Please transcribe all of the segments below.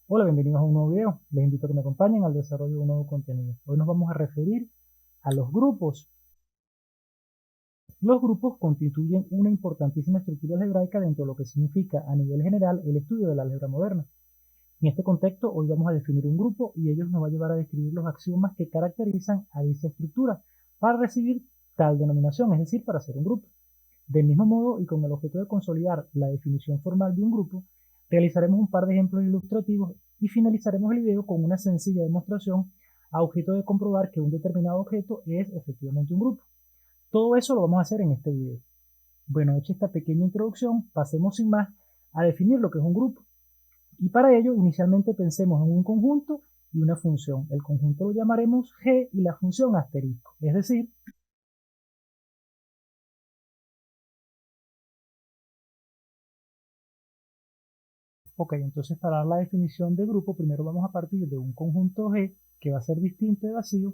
Hola, bienvenidos a un nuevo video. Les invito a que me acompañen al desarrollo de un nuevo contenido. Hoy nos vamos a referir a los grupos. Los grupos constituyen una importantísima estructura algebraica dentro de lo que significa a nivel general el estudio de la álgebra moderna. En este contexto, hoy vamos a definir un grupo y ellos nos va a llevar a describir los axiomas que caracterizan a dicha estructura para recibir tal denominación, es decir, para ser un grupo. Del mismo modo, y con el objeto de consolidar la definición formal de un grupo, realizaremos un par de ejemplos ilustrativos y finalizaremos el video con una sencilla demostración a objeto de comprobar que un determinado objeto es efectivamente un grupo. Todo eso lo vamos a hacer en este video. Bueno, hecha esta pequeña introducción, pasemos sin más a definir lo que es un grupo. Y para ello, inicialmente pensemos en un conjunto y una función. El conjunto lo llamaremos G y la función asterisco, es decir, ok, entonces para dar la definición de grupo, primero vamos a partir de un conjunto G que va a ser distinto de vacío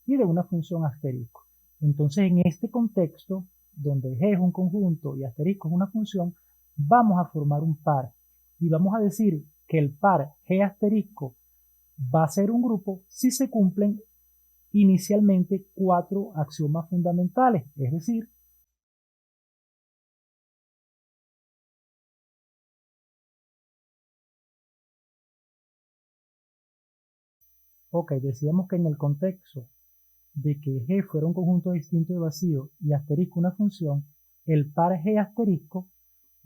y de una función asterisco. Entonces en este contexto, donde G es un conjunto y asterisco es una función, vamos a formar un par y vamos a decir que el par G asterisco va a ser un grupo si se cumplen inicialmente cuatro axiomas fundamentales, es decir, ok, decíamos que en el contexto de que G fuera un conjunto distinto de vacío y asterisco una función, el par G asterisco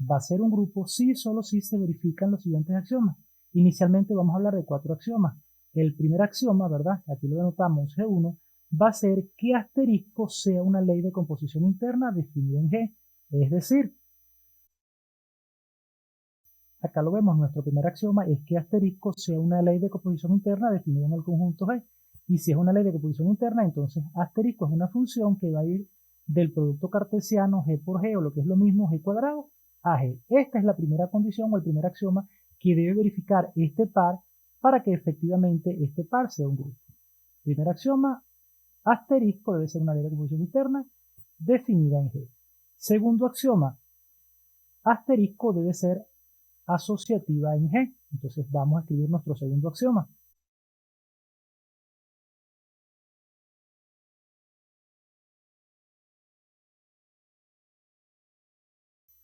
va a ser un grupo si y solo si se verifican los siguientes axiomas. Inicialmente vamos a hablar de cuatro axiomas. El primer axioma, ¿verdad? Aquí lo denotamos G1, va a ser que asterisco sea una ley de composición interna definida en G. Es decir, acá lo vemos, nuestro primer axioma es que asterisco sea una ley de composición interna definida en el conjunto G. Y si es una ley de composición interna, entonces asterisco es una función que va a ir del producto cartesiano G por G, o lo que es lo mismo, G cuadrado, a G. Esta es la primera condición o el primer axioma que debe verificar este par para que efectivamente este par sea un grupo. Primer axioma, asterisco debe ser una ley de composición interna definida en G. Segundo axioma, asterisco debe ser asociativa en G. Entonces vamos a escribir nuestro segundo axioma.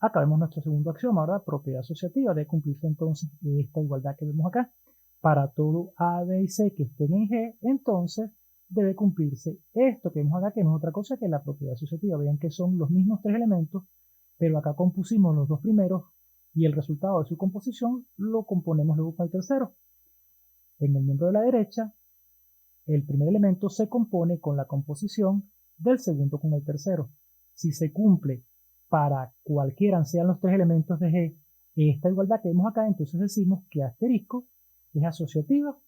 Acá vemos nuestro segundo axioma, ¿verdad? Propiedad asociativa. Debe cumplirse entonces esta igualdad que vemos acá. Para todo A, B y C que estén en G, entonces debe cumplirse esto que vemos acá, que no es otra cosa que la propiedad asociativa. Vean que son los mismos tres elementos, pero acá compusimos los dos primeros y el resultado de su composición lo componemos luego con el tercero. En el miembro de la derecha, el primer elemento se compone con la composición del segundo con el tercero. Si se cumple para cualquiera sean los tres elementos de G esta igualdad que vemos acá, entonces decimos que asterisco es asociativa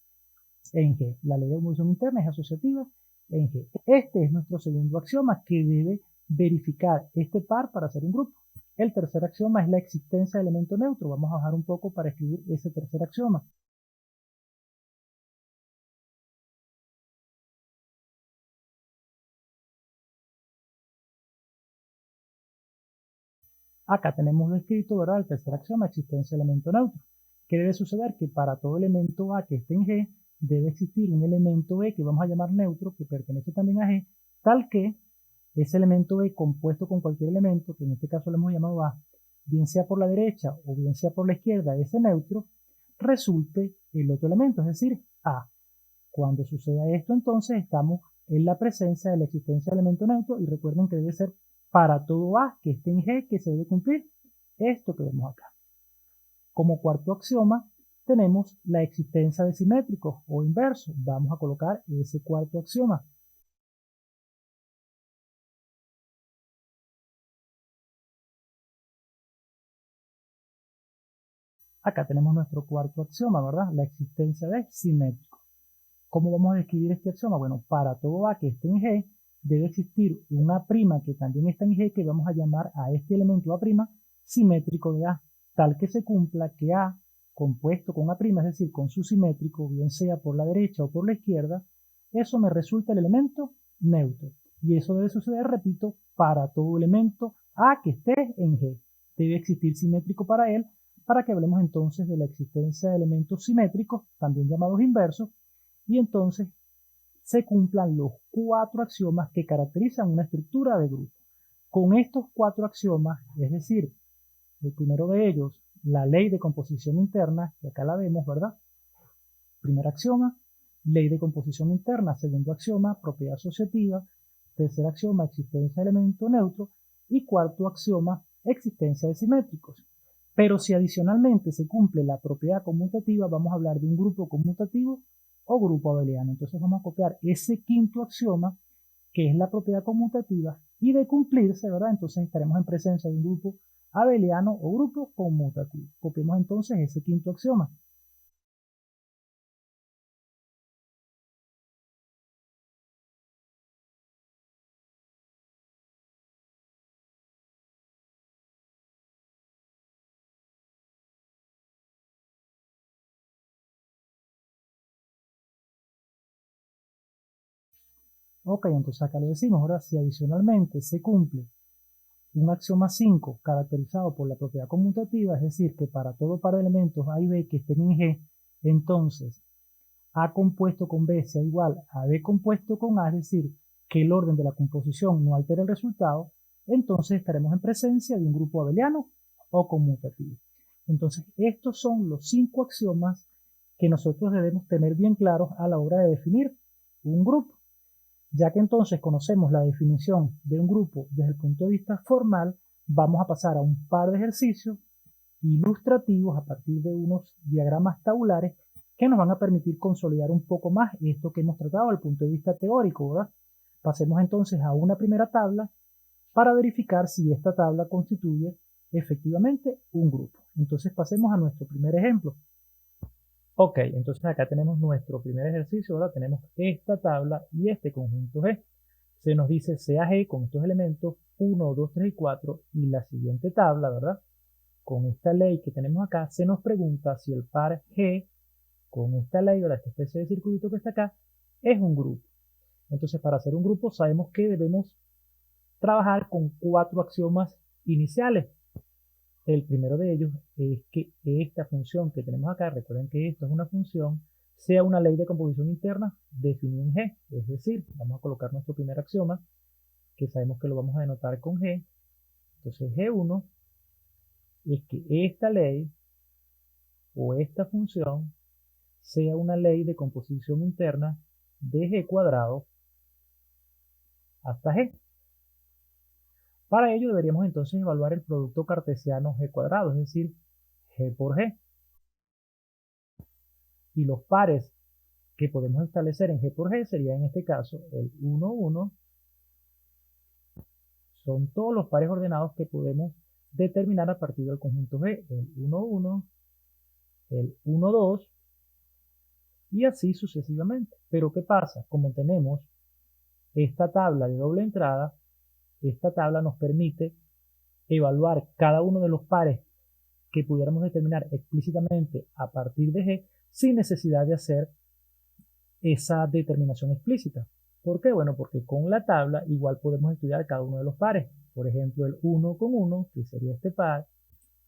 en G. La ley de composición interna es asociativa en G. Este es nuestro segundo axioma que debe verificar este par para hacer un grupo. El tercer axioma es la existencia de elemento neutro. Vamos a bajar un poco para escribir ese tercer axioma. Acá tenemos descrito, ¿verdad? El tercer axioma, existencia de elemento neutro. ¿Qué debe suceder? Que para todo elemento A que esté en G, debe existir un elemento E que vamos a llamar neutro, que pertenece también a G, tal que ese elemento E compuesto con cualquier elemento, que en este caso lo hemos llamado A, bien sea por la derecha o bien sea por la izquierda, ese neutro, resulte el otro elemento, es decir, A. Cuando suceda esto, entonces estamos en la presencia de la existencia de elemento neutro y recuerden que debe ser para todo A que esté en G que se debe cumplir esto que vemos acá. Como cuarto axioma tenemos la existencia de simétricos o inversos. Vamos a colocar ese cuarto axioma. Acá tenemos nuestro cuarto axioma, ¿verdad? La existencia de simétricos. ¿Cómo vamos a describir este axioma? Bueno, para todo A que esté en G, debe existir una prima que también está en G, que vamos a llamar a este elemento A' simétrico de A, tal que se cumpla que A compuesto con A', es decir, con su simétrico, bien sea por la derecha o por la izquierda, eso me resulta el elemento neutro. Y eso debe suceder, repito, para todo elemento A que esté en G. Debe existir simétrico para él para que hablemos entonces de la existencia de elementos simétricos, también llamados inversos, y entonces se cumplan los 4 axiomas que caracterizan una estructura de grupo. Con estos 4 axiomas, es decir, el primero de ellos, la ley de composición interna, que acá la vemos, ¿verdad? Primer axioma, ley de composición interna. Segundo axioma, propiedad asociativa. Tercer axioma, existencia de elemento neutro. Y cuarto axioma, existencia de simétricos. Pero si adicionalmente se cumple la propiedad conmutativa, vamos a hablar de un grupo conmutativo o grupo abeliano. Entonces vamos a copiar ese quinto axioma, que es la propiedad conmutativa, y de cumplirse, ¿verdad? Entonces estaremos en presencia de un grupo abeliano o grupo conmutativo. Copiemos entonces ese quinto axioma. Ok, entonces acá lo decimos. Ahora, si adicionalmente se cumple un axioma 5 caracterizado por la propiedad conmutativa, es decir, que para todo par de elementos A y B que estén en G, entonces A compuesto con B sea igual a B compuesto con A, es decir, que el orden de la composición no altera el resultado, entonces estaremos en presencia de un grupo abeliano o conmutativo. Entonces, estos son los 5 axiomas que nosotros debemos tener bien claros a la hora de definir un grupo. Ya que entonces conocemos la definición de un grupo desde el punto de vista formal, vamos a pasar a un par de ejercicios ilustrativos a partir de unos diagramas tabulares que nos van a permitir consolidar un poco más esto que hemos tratado desde el punto de vista teórico, ¿verdad? Pasemos entonces a una primera tabla para verificar si esta tabla constituye efectivamente un grupo. Entonces pasemos a nuestro primer ejemplo. Ok, entonces acá tenemos nuestro primer ejercicio, ahora tenemos esta tabla y este conjunto G. Se nos dice sea G con estos elementos 1, 2, 3 y 4 y la siguiente tabla, ¿verdad? Con esta ley que tenemos acá, se nos pregunta si el par G con esta ley o esta especie de circulito que está acá es un grupo. Entonces, para hacer un grupo sabemos que debemos trabajar con 4 axiomas iniciales. El primero de ellos es que esta función que tenemos acá, recuerden que esto es una función, sea una ley de composición interna definida en G. Es decir, vamos a colocar nuestro primer axioma, que sabemos que lo vamos a denotar con G. Entonces G1 es que esta ley o esta función sea una ley de composición interna de G cuadrado hasta G. Para ello deberíamos entonces evaluar el producto cartesiano G cuadrado, es decir, G por G. Y los pares que podemos establecer en G por G sería en este caso el 1, 1. Son todos los pares ordenados que podemos determinar a partir del conjunto G. El 1, 1, el 1, 2 y así sucesivamente. Pero ¿qué pasa? Como tenemos esta tabla de doble entrada, esta tabla nos permite evaluar cada uno de los pares que pudiéramos determinar explícitamente a partir de G sin necesidad de hacer esa determinación explícita. ¿Por qué? Bueno, porque con la tabla igual podemos estudiar cada uno de los pares. Por ejemplo, el 1 con 1, que sería este par,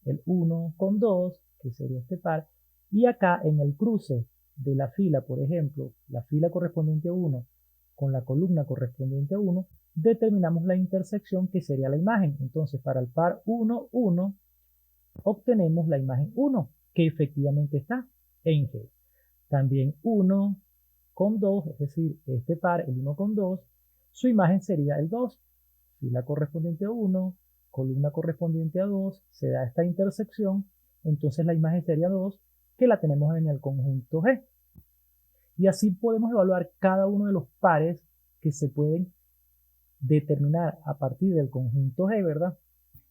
el 1 con 2, que sería este par, y acá en el cruce de la fila, por ejemplo, la fila correspondiente a 1 con la columna correspondiente a 1, determinamos la intersección que sería la imagen. Entonces, para el par 1, 1, obtenemos la imagen 1, que efectivamente está en G. También 1 con 2, es decir, este par, el 1 con 2, su imagen sería el 2. Fila correspondiente a 1, columna correspondiente a 2, se da esta intersección, entonces la imagen sería 2, que la tenemos en el conjunto G. Y así podemos evaluar cada uno de los pares que se pueden determinar a partir del conjunto G, ¿verdad?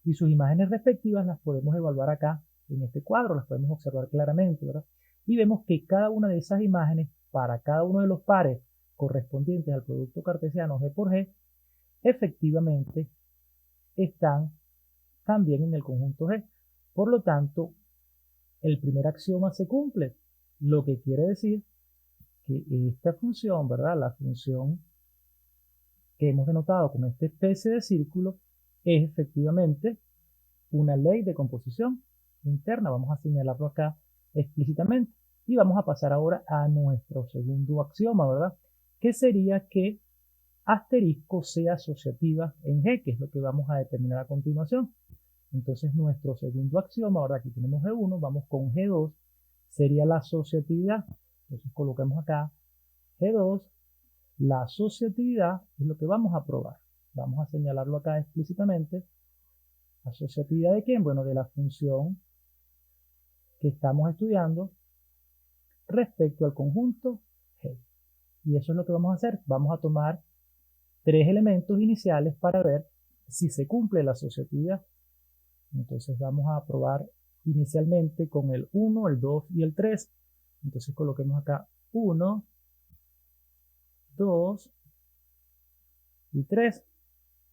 Y sus imágenes respectivas las podemos evaluar acá en este cuadro, las podemos observar claramente, ¿verdad? Y vemos que cada una de esas imágenes para cada uno de los pares correspondientes al producto cartesiano G por G, efectivamente están también en el conjunto G. Por lo tanto, el primer axioma se cumple, lo que quiere decir que esta función, ¿verdad? La función que hemos denotado con esta especie de círculo es efectivamente una ley de composición interna. Vamos a señalarlo acá explícitamente. Y vamos a pasar ahora a nuestro segundo axioma, ¿verdad? Que sería que asterisco sea asociativa en G, que es lo que vamos a determinar a continuación. Entonces nuestro segundo axioma, ahora aquí tenemos G1, vamos con G2, sería la asociatividad. Entonces colocamos acá G2, la asociatividad es lo que vamos a probar. Vamos a señalarlo acá explícitamente. ¿Asociatividad de quién? Bueno, de la función que estamos estudiando respecto al conjunto G. Y eso es lo que vamos a hacer. Vamos a tomar tres elementos iniciales para ver si se cumple la asociatividad. Entonces vamos a probar inicialmente con el 1, el 2 y el 3. Entonces coloquemos acá 1, 2 y 3.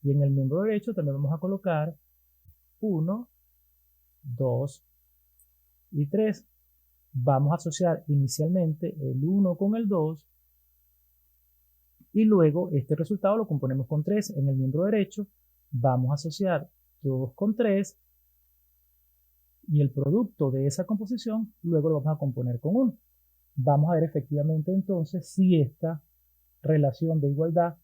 Y en el miembro derecho también vamos a colocar 1, 2 y 3. Vamos a asociar inicialmente el 1 con el 2 y luego este resultado lo componemos con 3 en el miembro derecho. Vamos a asociar 2 con 3 y el producto de esa composición luego lo vamos a componer con 1. Vamos a ver efectivamente entonces si esta relación de igualdad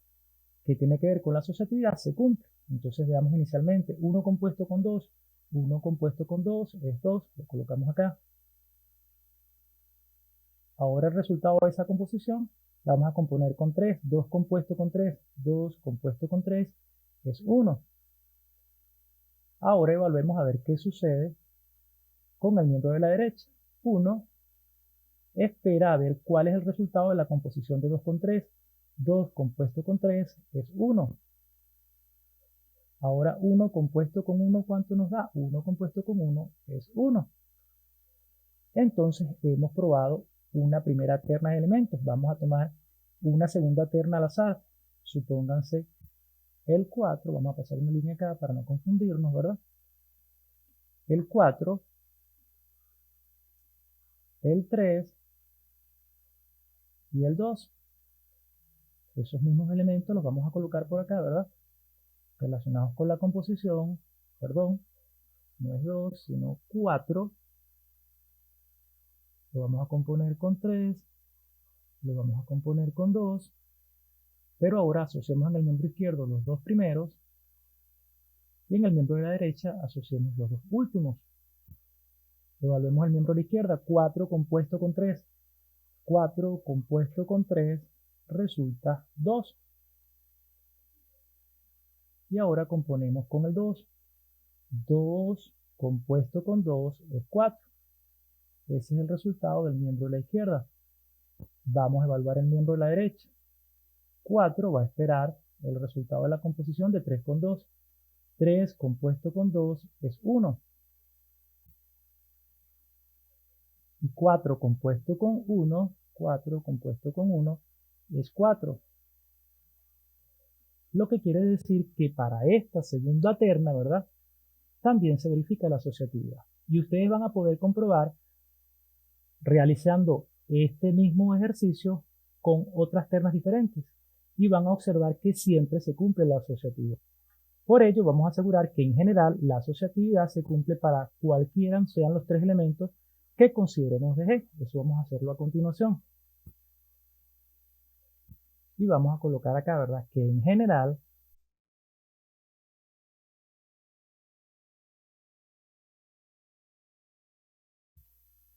que tiene que ver con la asociatividad se cumple. Entonces veamos inicialmente 1 compuesto con 2, 1 compuesto con 2 es 2, lo colocamos acá. Ahora el resultado de esa composición la vamos a componer con 3, 2 compuesto con 3, 2 compuesto con 3 es 1. Ahora evaluemos a ver qué sucede con el miembro de la derecha. 1 espera a ver cuál es el resultado de la composición de 2 con 3. 2 compuesto con 3 es 1. Ahora 1 compuesto con 1, ¿cuánto nos da? 1 compuesto con 1 es 1. Entonces hemos probado una primera terna de elementos. Vamos a tomar una segunda terna al azar. Supónganse el 4. Vamos a pasar una línea acá para no confundirnos, ¿verdad? El 4, el 3 y el 2. Esos mismos elementos los vamos a colocar por acá, ¿verdad? Relacionados con la composición, perdón, no es 2, sino 4. Lo vamos a componer con 3, lo vamos a componer con 2, pero ahora asociemos en el miembro izquierdo los dos primeros y en el miembro de la derecha asociemos los dos últimos. Evaluemos el miembro de la izquierda, 4 compuesto con 3. 4 compuesto con 3 resulta 2. Y ahora componemos con el 2. 2 compuesto con 2 es 4. Ese es el resultado del miembro de la izquierda. Vamos a evaluar el miembro de la derecha. 4 va a esperar el resultado de la composición de 3 con 2. 3 compuesto con 2 es 1. Y 4 compuesto con 1, 4 compuesto con 1 es 4. Lo que quiere decir que para esta segunda terna, ¿verdad? También se verifica la asociatividad. Y ustedes van a poder comprobar realizando este mismo ejercicio con otras ternas diferentes y van a observar que siempre se cumple la asociatividad. Por ello, vamos a asegurar que en general la asociatividad se cumple para cualquiera sean los tres elementos que consideremos de G. Eso vamos a hacerlo a continuación. Y vamos a colocar acá, ¿verdad? Que en general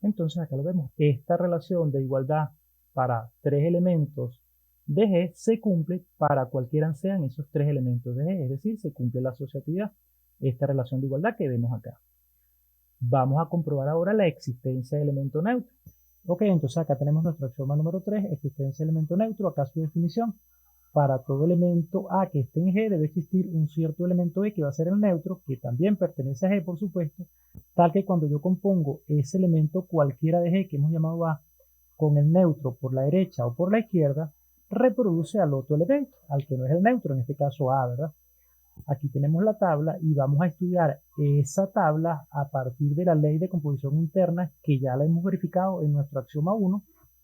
entonces acá lo vemos. Esta relación de igualdad para tres elementos de G se cumple para cualquiera sean esos tres elementos de G, es decir, se cumple la asociatividad, esta relación de igualdad que vemos acá. Vamos a comprobar ahora la existencia de elemento neutro. Ok, entonces acá tenemos nuestro axioma número 3, existencia de elemento neutro, acá su definición. Para todo elemento A que esté en G debe existir un cierto elemento E que va a ser el neutro, que también pertenece a G por supuesto, tal que cuando yo compongo ese elemento cualquiera de G que hemos llamado A con el neutro por la derecha o por la izquierda, reproduce al otro elemento, al que no es el neutro, en este caso A, ¿verdad? Aquí tenemos la tabla y vamos a estudiar esa tabla a partir de la ley de composición interna que ya la hemos verificado en nuestro axioma 1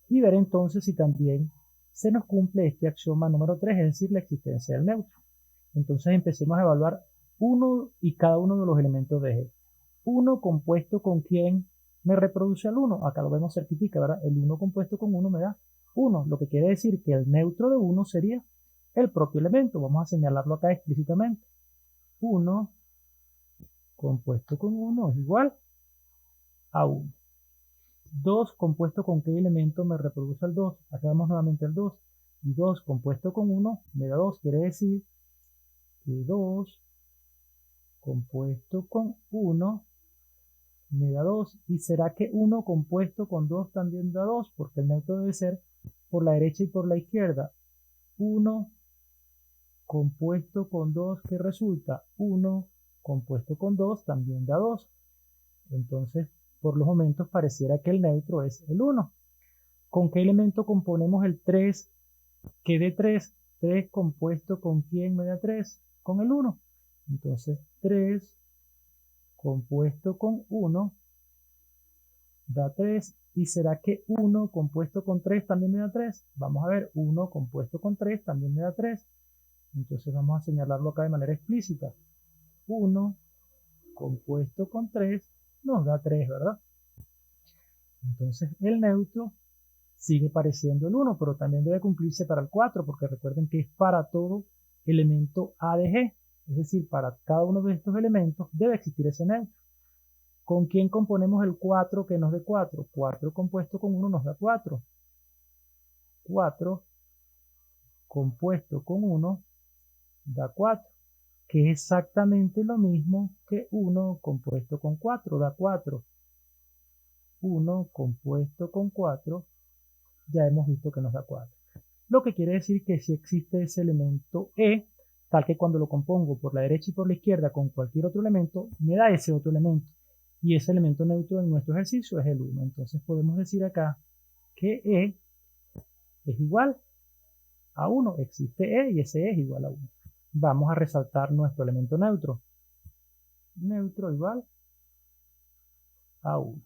y ver entonces si también se nos cumple este axioma número 3, es decir, la existencia del neutro. Entonces empecemos a evaluar uno y cada uno de los elementos de G. 1 compuesto con quién me reproduce al 1. Acá lo vemos cerquitica, ¿verdad? El 1 compuesto con 1 me da 1, lo que quiere decir que el neutro de 1 sería el propio elemento. Vamos a señalarlo acá explícitamente. 1 compuesto con 1 es igual a 1. 2 compuesto con qué elemento me reproduce el 2. Acá vemos nuevamente el 2. Y 2 compuesto con 1 me da 2. Quiere decir que 2 compuesto con 1 me da 2. ¿Y será que 1 compuesto con 2 también da 2? Porque el neutro debe ser por la derecha y por la izquierda. 1 compuesto con 2, ¿qué resulta? 1 compuesto con 2 también da 2. Entonces, por los momentos pareciera que el neutro es el 1. ¿Con qué elemento componemos el 3? ¿Qué de 3? 3 compuesto con quién me da 3? Con el 1. Entonces, 3 compuesto con 1 da 3. ¿Y será que 1 compuesto con 3 también me da 3? Vamos a ver, 1 compuesto con 3 también me da 3. Entonces vamos a señalarlo acá de manera explícita. 1 compuesto con 3 nos da 3, ¿verdad? Entonces el neutro sigue pareciendo el 1, pero también debe cumplirse para el 4, porque recuerden que es para todo elemento A de G. Es decir, para cada uno de estos elementos debe existir ese neutro. ¿Con quién componemos el 4 que nos dé 4? 4 compuesto con 1 nos da 4. 4 compuesto con 1 da 4, que es exactamente lo mismo que 1 compuesto con 4 da 4. 1 compuesto con 4 ya hemos visto que nos da 4. Lo que quiere decir que si existe ese elemento E, tal que cuando lo compongo por la derecha y por la izquierda con cualquier otro elemento, me da ese otro elemento. Y ese elemento neutro en nuestro ejercicio es el 1. Entonces podemos decir acá que E es igual a 1. Existe E y ese E es igual a 1. Vamos a resaltar nuestro elemento neutro. Neutro igual a 1.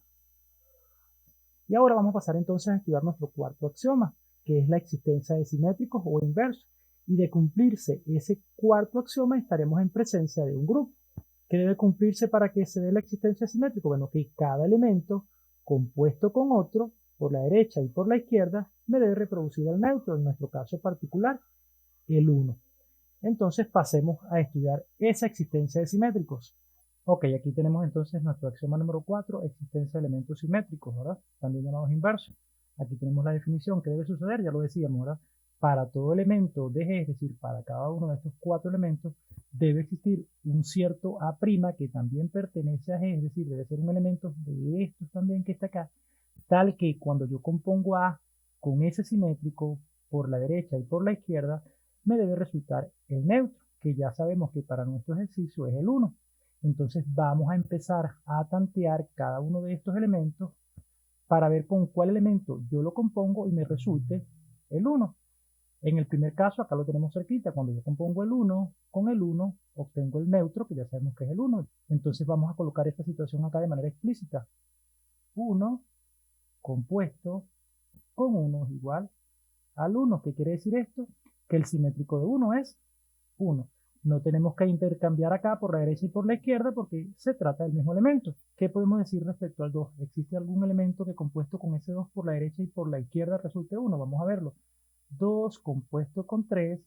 Y ahora vamos a pasar entonces a estudiar nuestro cuarto axioma, que es la existencia de simétricos o inversos. Y de cumplirse ese cuarto axioma estaremos en presencia de un grupo. ¿Qué debe cumplirse para que se dé la existencia de simétrico? Bueno, que cada elemento compuesto con otro, por la derecha y por la izquierda, me debe reproducir el neutro, en nuestro caso particular, el 1. Entonces pasemos a estudiar esa existencia de simétricos. Ok, aquí tenemos entonces nuestro axioma número 4, existencia de elementos simétricos, ¿verdad? También llamados inversos. Aquí tenemos la definición que debe suceder, ya lo decíamos, ¿verdad? Para todo elemento de G, es decir, para cada uno de estos 4 elementos, debe existir un cierto A' que también pertenece a G, es decir, debe ser un elemento de estos también que está acá, tal que cuando yo compongo A con ese simétrico por la derecha y por la izquierda, me debe resultar el neutro, que ya sabemos que para nuestro ejercicio es el 1. Entonces vamos a empezar a tantear cada uno de estos elementos para ver con cuál elemento yo lo compongo y me resulte el 1. En el primer caso, acá lo tenemos cerquita, cuando yo compongo el 1 con el 1, obtengo el neutro, que ya sabemos que es el 1. Entonces vamos a colocar esta situación acá de manera explícita. 1 compuesto con 1 es igual al 1. ¿Qué quiere decir esto? Que el simétrico de 1 es 1. No tenemos que intercambiar acá por la derecha y por la izquierda porque se trata del mismo elemento. ¿Qué podemos decir respecto al 2? ¿Existe algún elemento que compuesto con ese 2 por la derecha y por la izquierda resulte 1? Vamos a verlo. 2 compuesto con 3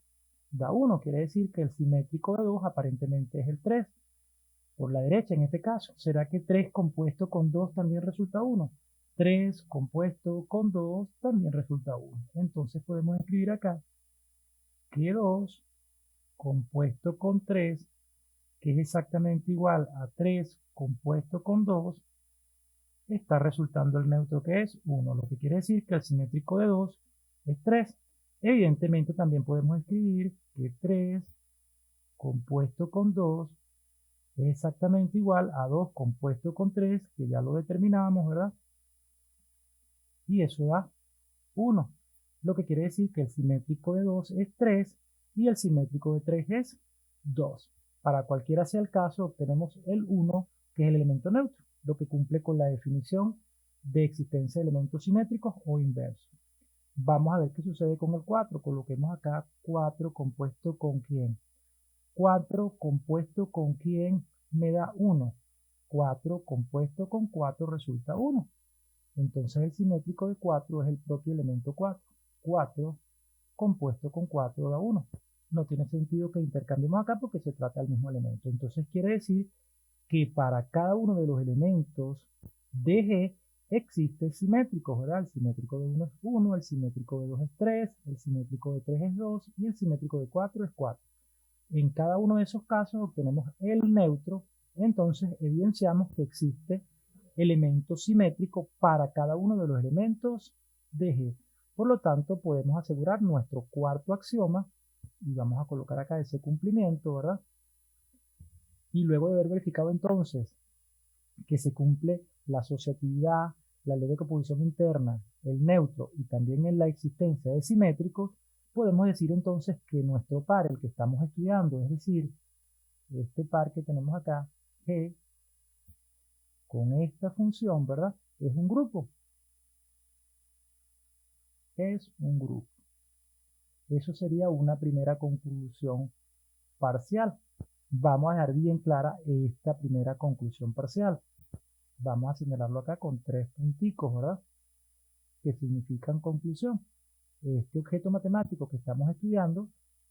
da 1. Quiere decir que el simétrico de 2 aparentemente es el 3. Por la derecha en este caso. ¿Será que 3 compuesto con 2 también resulta 1? 3 compuesto con 2 también resulta 1. Entonces podemos escribir acá que 2 compuesto con 3, que es exactamente igual a 3 compuesto con 2, está resultando el neutro que es 1, lo que quiere decir que el simétrico de 2 es 3. Evidentemente también podemos escribir que 3 compuesto con 2 es exactamente igual a 2 compuesto con 3, que ya lo determinamos, ¿verdad? Y eso da 1, lo que quiere decir que el simétrico de 2 es 3 y el simétrico de 3 es 2. Para cualquiera sea el caso, obtenemos el 1, que es el elemento neutro, lo que cumple con la definición de existencia de elementos simétricos o inversos. Vamos a ver qué sucede con el 4. Coloquemos acá 4 compuesto con quién. 4 compuesto con quién me da 1. 4 compuesto con 4 resulta 1. Entonces el simétrico de 4 es el propio elemento 4. 4 compuesto con 4 da 1. No tiene sentido que intercambiemos acá porque se trata del mismo elemento. Entonces quiere decir que para cada uno de los elementos de G existe simétricos, ¿verdad? El simétrico de 1 es 1, el simétrico de 2 es 3, el simétrico de 3 es 2 y el simétrico de 4 es 4. En cada uno de esos casos obtenemos el neutro, entonces evidenciamos que existe elemento simétrico para cada uno de los elementos de G. Por lo tanto, podemos asegurar nuestro cuarto axioma, y vamos a colocar acá ese cumplimiento, ¿verdad? Y luego de haber verificado entonces que se cumple la asociatividad, la ley de composición interna, el neutro y también en la existencia de simétricos, podemos decir entonces que nuestro par, el que estamos estudiando, es decir, este par que tenemos acá, G, con esta función, ¿verdad? Es un grupo. Es un grupo. Eso sería una primera conclusión parcial. Vamos a dejar bien clara esta primera conclusión parcial. Vamos a señalarlo acá con 3 punticos, ¿verdad? Que significan conclusión. Este objeto matemático que estamos estudiando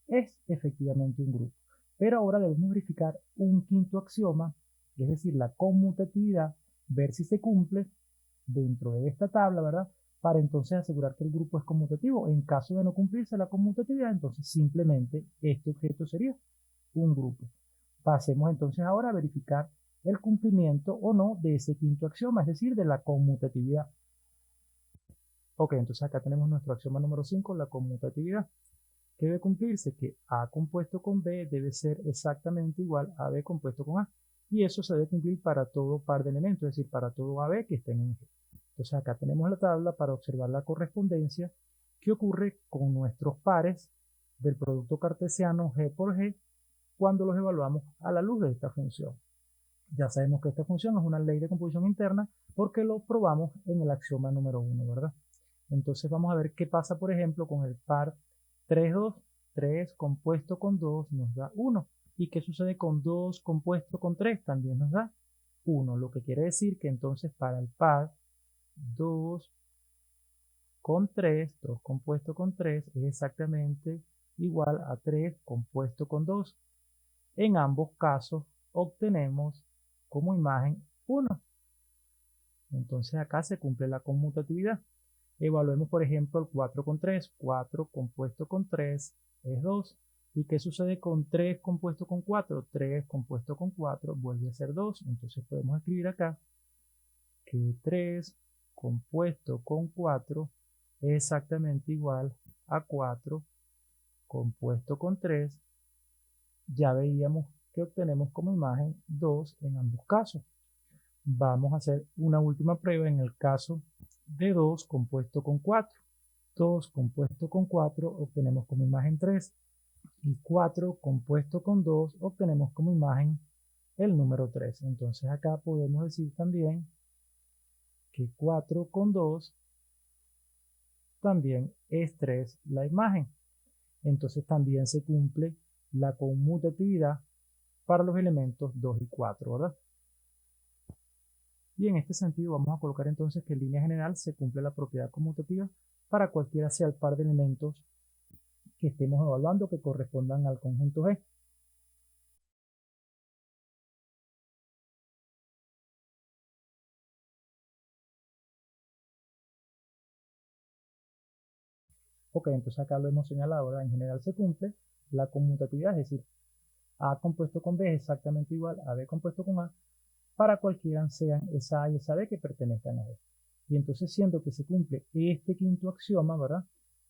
es efectivamente un grupo. Pero ahora debemos verificar un quinto axioma, es decir, la conmutatividad, ver si se cumple dentro de esta tabla, ¿verdad? Para entonces asegurar que el grupo es conmutativo. En caso de no cumplirse la conmutatividad, entonces simplemente este objeto sería un grupo. Pasemos entonces ahora a verificar el cumplimiento o no de ese quinto axioma, es decir, de la conmutatividad. Ok, entonces acá tenemos nuestro axioma número 5, la conmutatividad. ¿Qué debe cumplirse? Que A compuesto con B debe ser exactamente igual a B compuesto con A. Y eso se debe cumplir para todo par de elementos, es decir, para todo AB que estén en G. Entonces acá tenemos la tabla para observar la correspondencia que ocurre con nuestros pares del producto cartesiano G por G cuando los evaluamos a la luz de esta función. Ya sabemos que esta función es una ley de composición interna porque lo probamos en el axioma número 1, ¿verdad? Entonces vamos a ver qué pasa, por ejemplo, con el par 3, 2. 3 compuesto con 2 nos da 1. ¿Y qué sucede con 2 compuesto con 3? También nos da 1. Lo que quiere decir que entonces para el par 2 con 3, 2 compuesto con 3 es exactamente igual a 3 compuesto con 2. En ambos casos obtenemos como imagen 1. Entonces acá se cumple la conmutatividad. Evaluemos, por ejemplo, el 4 con 3. 4 compuesto con 3 es 2. ¿Y qué sucede con 3 compuesto con 4? 3 compuesto con 4 vuelve a ser 2. Entonces podemos escribir acá que 3 compuesto con 4 es exactamente igual a 4 compuesto con 3. Ya veíamos que obtenemos como imagen 2 en ambos casos. Vamos a hacer una última prueba en el caso de 2 compuesto con 4. 2 compuesto con 4 obtenemos como imagen 3 y 4 compuesto con 2 obtenemos como imagen el número 3. Entonces acá podemos decir también que 4 con 2 también es 3 la imagen. Entonces también se cumple la conmutatividad para los elementos 2 y 4, ¿verdad? Y en este sentido vamos a colocar entonces que en línea general se cumple la propiedad conmutativa para cualquiera sea el par de elementos que estemos evaluando que correspondan al conjunto G. Ok, entonces acá lo hemos señalado, ¿verdad? En general se cumple la conmutatividad, es decir, A compuesto con B es exactamente igual a B compuesto con A para cualquiera sean esa A y esa B que pertenezcan a B. Y entonces, siendo que se cumple este quinto axioma, ¿verdad?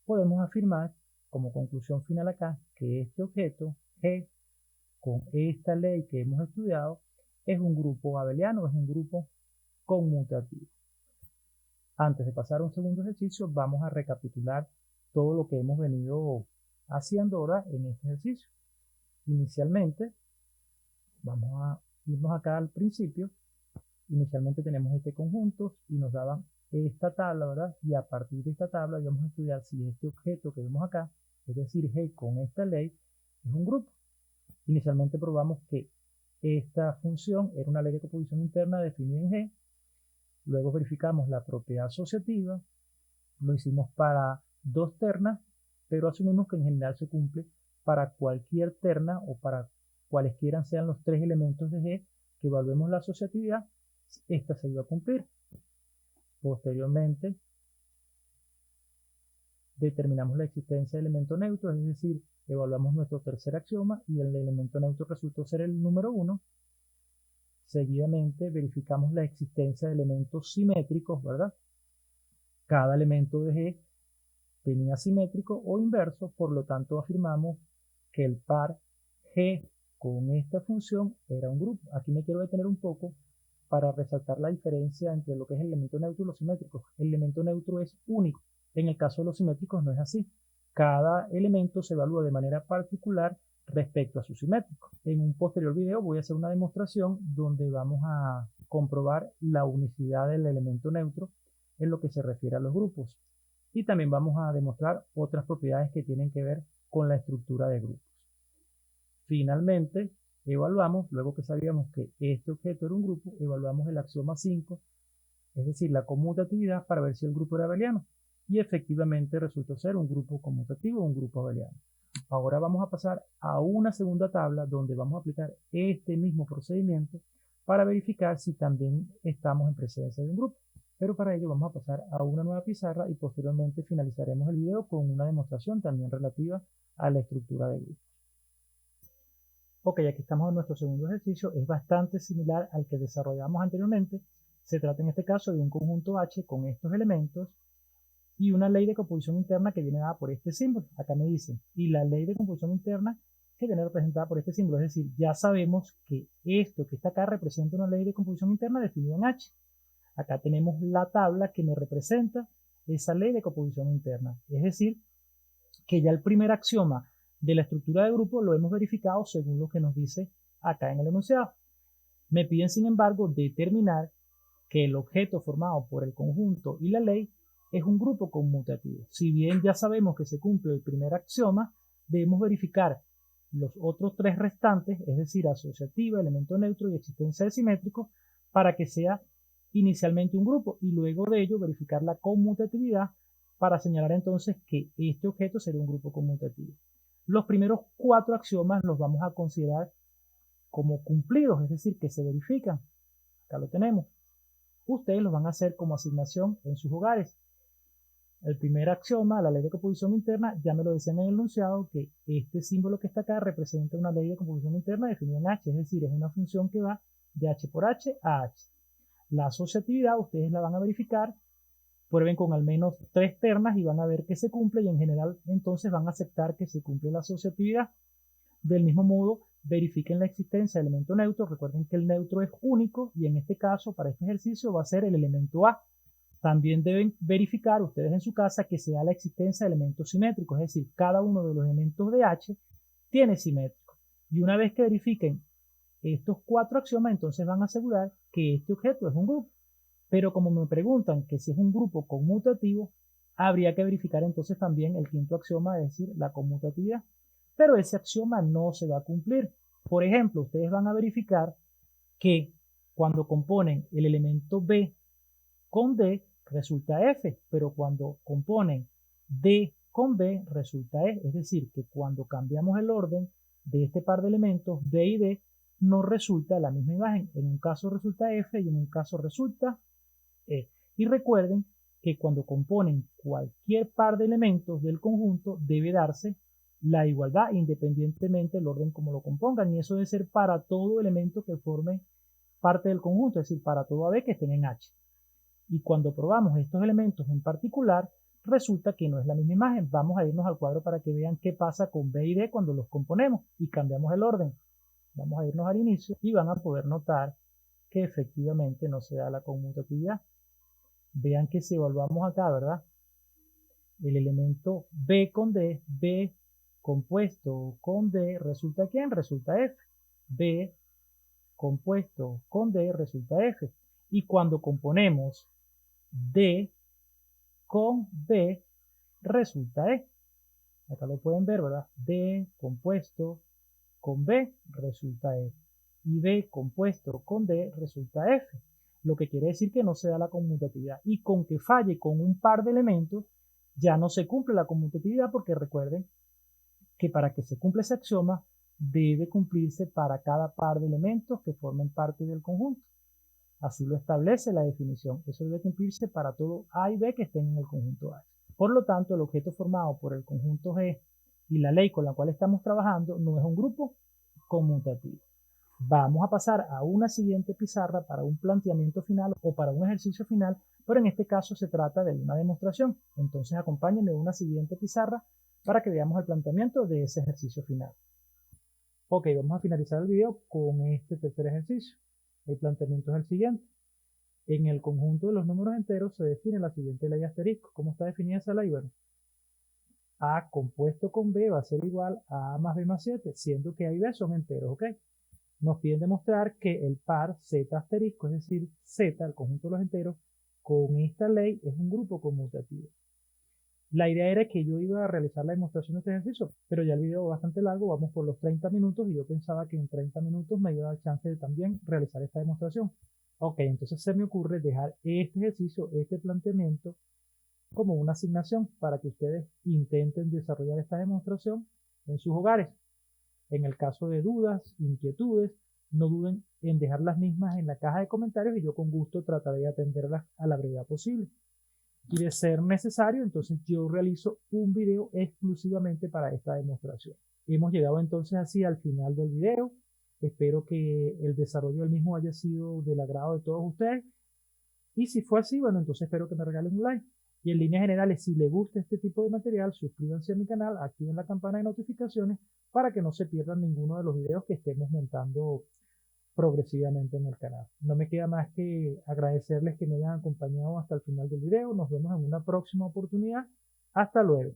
Podemos afirmar como conclusión final acá que este objeto G con esta ley que hemos estudiado es un grupo abeliano, es un grupo conmutativo. Antes de pasar a un segundo ejercicio, vamos a recapitular todo lo que hemos venido haciendo ahora en este ejercicio. Inicialmente, vamos a irnos acá al principio. Inicialmente tenemos este conjunto y nos daban esta tabla, ¿verdad? Y a partir de esta tabla vamos a estudiar si este objeto que vemos acá, es decir, G con esta ley, es un grupo. Inicialmente probamos que esta función era una ley de composición interna definida en G. Luego verificamos la propiedad asociativa. Lo hicimos para dos ternas, pero asumimos que en general se cumple para cualquier terna o para cualesquiera sean los tres elementos de G que evaluemos la asociatividad, esta se iba a cumplir. Posteriormente, determinamos la existencia de elemento neutro, es decir, evaluamos nuestro tercer axioma y el elemento neutro resultó ser el número 1. Seguidamente verificamos la existencia de elementos simétricos, ¿verdad? Cada elemento de G tenía simétrico o inverso, por lo tanto afirmamos que el par G con esta función era un grupo. Aquí me quiero detener un poco para resaltar la diferencia entre lo que es el elemento neutro y los simétricos. El elemento neutro es único. En el caso de los simétricos no es así. Cada elemento se evalúa de manera particular respecto a su simétrico. En un posterior video voy a hacer una demostración donde vamos a comprobar la unicidad del elemento neutro en lo que se refiere a los grupos. Y también vamos a demostrar otras propiedades que tienen que ver con la estructura de grupos. Finalmente, evaluamos, luego que sabíamos que este objeto era un grupo, evaluamos el axioma 5, es decir, la conmutatividad para ver si el grupo era abeliano. Y efectivamente resultó ser un grupo conmutativo, un grupo abeliano. Ahora vamos a pasar a una segunda tabla donde vamos a aplicar este mismo procedimiento para verificar si también estamos en presencia de un grupo. Pero para ello vamos a pasar a una nueva pizarra y posteriormente finalizaremos el video con una demostración también relativa a la estructura de grupos. Ok, aquí estamos en nuestro segundo ejercicio. Es bastante similar al que desarrollamos anteriormente. Se trata en este caso de un conjunto H con estos elementos y una ley de composición interna que viene dada por este símbolo. Acá me dicen, y la ley de composición interna que viene representada por este símbolo. Es decir, ya sabemos que esto que está acá representa una ley de composición interna definida en H. Acá tenemos la tabla que me representa esa ley de composición interna. Es decir, que ya el primer axioma de la estructura de grupo lo hemos verificado según lo que nos dice acá en el enunciado. Me piden, sin embargo, determinar que el objeto formado por el conjunto y la ley es un grupo conmutativo. Si bien ya sabemos que se cumple el primer axioma, debemos verificar los otros tres restantes, es decir, asociativa, elemento neutro y existencia de simétricos, para que sea inicialmente un grupo y luego de ello verificar la conmutatividad para señalar entonces que este objeto sería un grupo conmutativo. Los primeros cuatro axiomas los vamos a considerar como cumplidos, es decir, que se verifican. Acá lo tenemos. Ustedes los van a hacer como asignación en sus hogares. El primer axioma, la ley de composición interna, ya me lo decían en el enunciado que este símbolo que está acá representa una ley de composición interna definida en H, es decir, es una función que va de H por H a H. La asociatividad ustedes la van a verificar, prueben con al menos 3 ternas y van a ver que se cumple y en general entonces van a aceptar que se cumple la asociatividad. Del mismo modo, verifiquen la existencia de elemento neutro. Recuerden que el neutro es único y en este caso, para este ejercicio, va a ser el elemento A. También deben verificar ustedes en su casa que se da la existencia de elementos simétricos, es decir, cada uno de los elementos de H tiene simétrico. Y una vez que verifiquen estos 4 axiomas, entonces van a asegurar que este objeto es un grupo. Pero como me preguntan que si es un grupo conmutativo, habría que verificar entonces también el quinto axioma, es decir, la conmutatividad. Pero ese axioma no se va a cumplir. Por ejemplo, ustedes van a verificar que cuando componen el elemento B con D resulta F, pero cuando componen D con B resulta E. Es decir, que cuando cambiamos el orden de este par de elementos, D y D, no resulta la misma imagen. En un caso resulta F y en un caso resulta E. Y recuerden que cuando componen cualquier par de elementos del conjunto debe darse la igualdad independientemente del orden como lo compongan, y eso debe ser para todo elemento que forme parte del conjunto, es decir, para todo AB que estén en H. Y cuando probamos estos elementos en particular, resulta que no es la misma imagen. Vamos a irnos al cuadro para que vean qué pasa con B y D cuando los componemos y cambiamos el orden. Vamos a irnos al inicio y van a poder notar que efectivamente no se da la conmutatividad. Vean que si evaluamos acá, ¿verdad? El elemento B con D, B compuesto con D, ¿resulta quién? Resulta F. B compuesto con D resulta F. Y cuando componemos D con B resulta E. Acá lo pueden ver, ¿verdad? D compuesto con B resulta E. y B compuesto con D resulta F, lo que quiere decir que no se da la conmutatividad. Y con que falle con un par de elementos, ya no se cumple la conmutatividad, porque recuerden que para que se cumpla ese axioma, debe cumplirse para cada par de elementos que formen parte del conjunto. Así lo establece la definición. Eso debe cumplirse para todo A y B que estén en el conjunto A. Por lo tanto, el objeto formado por el conjunto G y la ley con la cual estamos trabajando no es un grupo conmutativo. Vamos a pasar a una siguiente pizarra para un planteamiento final o para un ejercicio final, pero en este caso se trata de una demostración. Entonces acompáñenme a una siguiente pizarra para que veamos el planteamiento de ese ejercicio final. Ok, vamos a finalizar el video con este tercer ejercicio. El planteamiento es el siguiente. En el conjunto de los números enteros se define la siguiente ley asterisco. ¿Cómo está definida esa ley? Bueno, A compuesto con B va a ser igual a A más B más 7, siendo que A y B son enteros, ¿ok? Nos piden demostrar que el par Z asterisco, es decir, Z, el conjunto de los enteros, con esta ley es un grupo conmutativo. La idea era que yo iba a realizar la demostración de este ejercicio, pero ya el video es bastante largo, vamos por los 30 minutos y yo pensaba que en 30 minutos me iba a dar chance de también realizar esta demostración. Ok, entonces se me ocurre dejar este ejercicio, este planteamiento, como una asignación para que ustedes intenten desarrollar esta demostración en sus hogares. En el caso de dudas, inquietudes, no duden en dejar las mismas en la caja de comentarios y yo con gusto trataré de atenderlas a la brevedad posible. Y de ser necesario, entonces yo realizo un video exclusivamente para esta demostración. Hemos llegado entonces así al final del video. Espero que el desarrollo del mismo haya sido del agrado de todos ustedes. Y si fue así, bueno, entonces espero que me regalen un like. Y en líneas generales, si les gusta este tipo de material, suscríbanse a mi canal, activen la campana de notificaciones para que no se pierdan ninguno de los videos que estemos montando progresivamente en el canal. No me queda más que agradecerles que me hayan acompañado hasta el final del video. Nos vemos en una próxima oportunidad. Hasta luego.